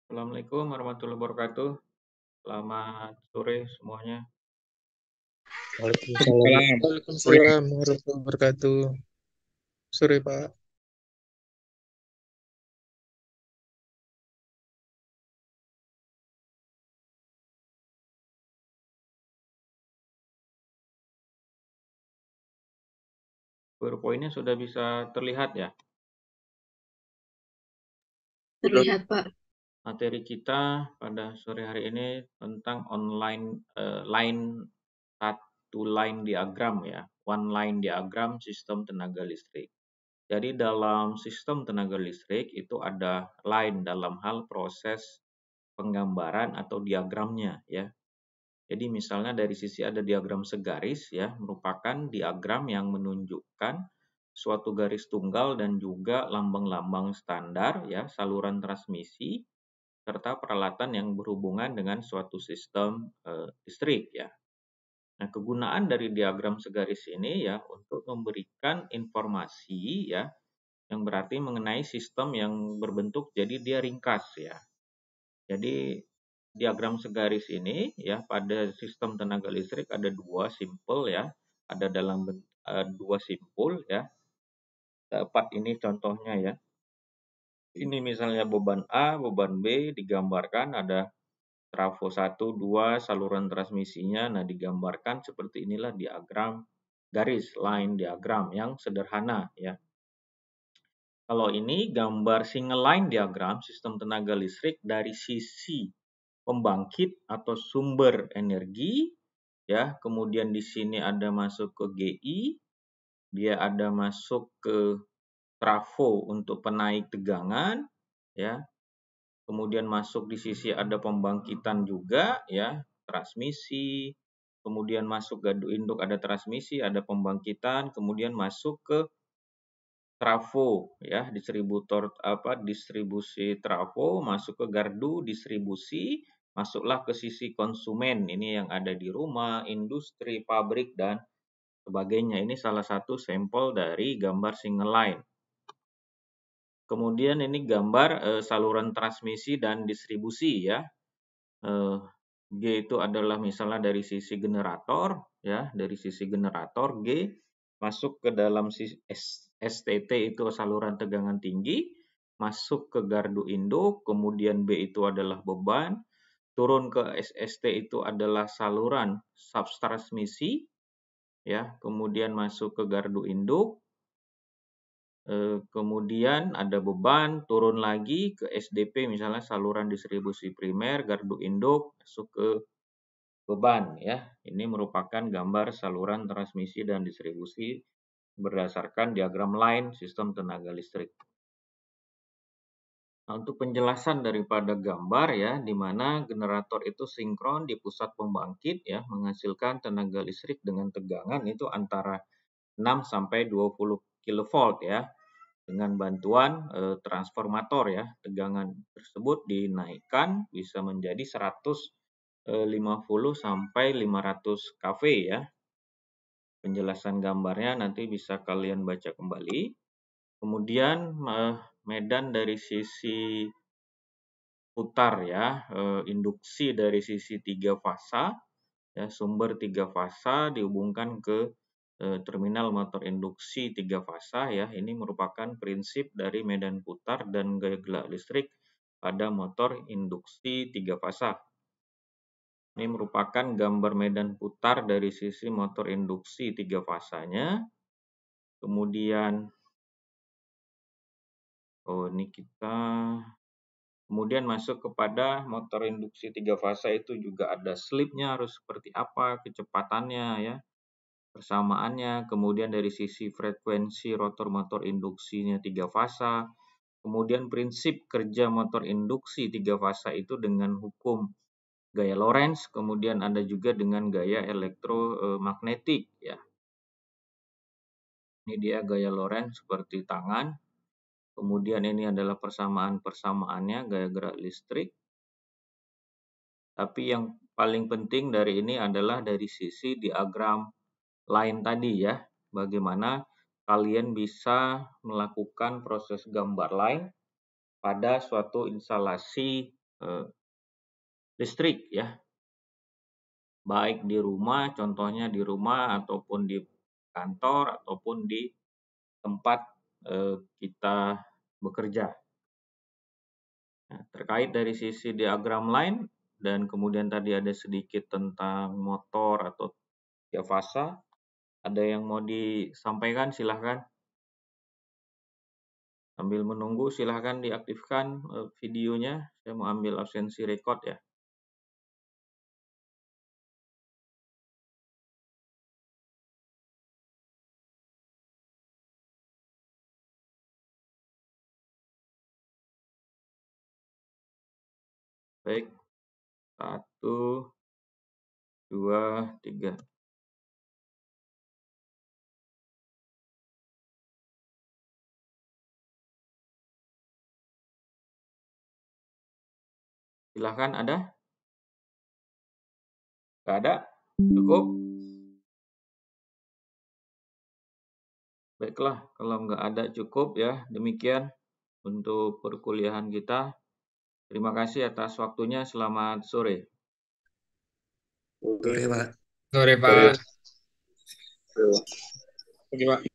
Assalamualaikum warahmatullahi wabarakatuh. Selamat sore semuanya. Waalaikumsalam. Waalaikumsalam warahmatullahi wabarakatuh. Sore, Pak. PowerPoint-nya sudah bisa terlihat ya. Terlihat, Pak. Materi kita pada sore hari ini tentang line satu line diagram ya. One line diagram sistem tenaga listrik. Jadi dalam sistem tenaga listrik itu ada line dalam hal proses penggambaran atau diagramnya ya. Jadi misalnya dari sisi ada diagram segaris ya, merupakan diagram yang menunjukkan suatu garis tunggal dan juga lambang-lambang standar ya, saluran transmisi serta peralatan yang berhubungan dengan suatu sistem listrik ya. Nah, kegunaan dari diagram segaris ini ya untuk memberikan informasi ya yang berarti mengenai sistem yang berbentuk jadi dia ringkas ya. Jadi diagram segaris ini ya pada sistem tenaga listrik ada dua simpul ya, ada dalam dua simpul ya. Dapat ini contohnya ya. Ini misalnya beban A, beban B digambarkan ada trafo 1, 2, saluran transmisinya. Nah, digambarkan seperti inilah diagram garis line diagram yang sederhana ya. Kalau ini gambar single line diagram sistem tenaga listrik dari sisi pembangkit atau sumber energi ya, kemudian di sini ada masuk ke GI, dia ada masuk ke trafo untuk penaik tegangan ya. Kemudian masuk di sisi ada pembangkitan juga ya, transmisi, kemudian masuk gardu induk ada transmisi, ada pembangkitan, kemudian masuk ke trafo ya, distribusi trafo masuk ke gardu distribusi, masuklah ke sisi konsumen. Ini yang ada di rumah, industri, pabrik dan sebagainya. Ini salah satu sampel dari gambar single line. Kemudian ini gambar saluran transmisi dan distribusi ya. G itu adalah misalnya dari sisi generator ya, dari sisi generator G masuk ke dalam STT itu saluran tegangan tinggi, masuk ke gardu induk, kemudian B itu adalah beban, turun ke SST itu adalah saluran subtransmisi ya, kemudian masuk ke gardu induk, kemudian ada beban, turun lagi ke SDP misalnya saluran distribusi primer, gardu induk, masuk ke beban ya. Ini merupakan gambar saluran transmisi dan distribusi berdasarkan diagram line sistem tenaga listrik. Nah, untuk penjelasan daripada gambar ya, di mana generator itu sinkron di pusat pembangkit ya, menghasilkan tenaga listrik dengan tegangan itu antara 6 sampai 20 kV ya. Dengan bantuan transformator ya, tegangan tersebut dinaikkan bisa menjadi 150 sampai 500 kV ya. Penjelasan gambarnya nanti bisa kalian baca kembali. Kemudian medan dari sisi putar ya, induksi dari sisi 3 fasa ya, sumber 3 fasa dihubungkan ke terminal motor induksi 3 fasa ya. Ini merupakan prinsip dari medan putar dan gaya gerak listrik pada motor induksi 3 fasa. Ini merupakan gambar medan putar dari sisi motor induksi 3 fasanya. Kemudian kemudian masuk kepada motor induksi 3 fasa itu juga ada slipnya harus seperti apa, kecepatannya ya, persamaannya, kemudian dari sisi frekuensi rotor motor induksinya 3 fasa, kemudian prinsip kerja motor induksi 3 fasa itu dengan hukum gaya Lorentz, kemudian ada juga dengan gaya elektromagnetik ya. Ini dia gaya Lorentz seperti tangan. Kemudian ini adalah persamaan-persamaannya gaya gerak listrik. Tapi yang paling penting dari ini adalah dari sisi diagram line tadi ya. Bagaimana kalian bisa melakukan proses gambar line pada suatu instalasi listrik ya, baik di rumah, contohnya di rumah ataupun di kantor ataupun di tempat kita bekerja. Nah, terkait dari sisi diagram line dan kemudian tadi ada sedikit tentang motor atau ya fasa, ada yang mau disampaikan silahkan. Sambil menunggu silahkan diaktifkan videonya. Saya mau ambil absensi record ya. Baik, 1, 2, 3. Silahkan, ada? Nggak ada? Cukup? Baiklah, kalau nggak ada cukup ya. Demikian untuk perkuliahan kita. Terima kasih atas waktunya. Selamat sore. Sore, Pak. Sore, Pak. Oke, Pak.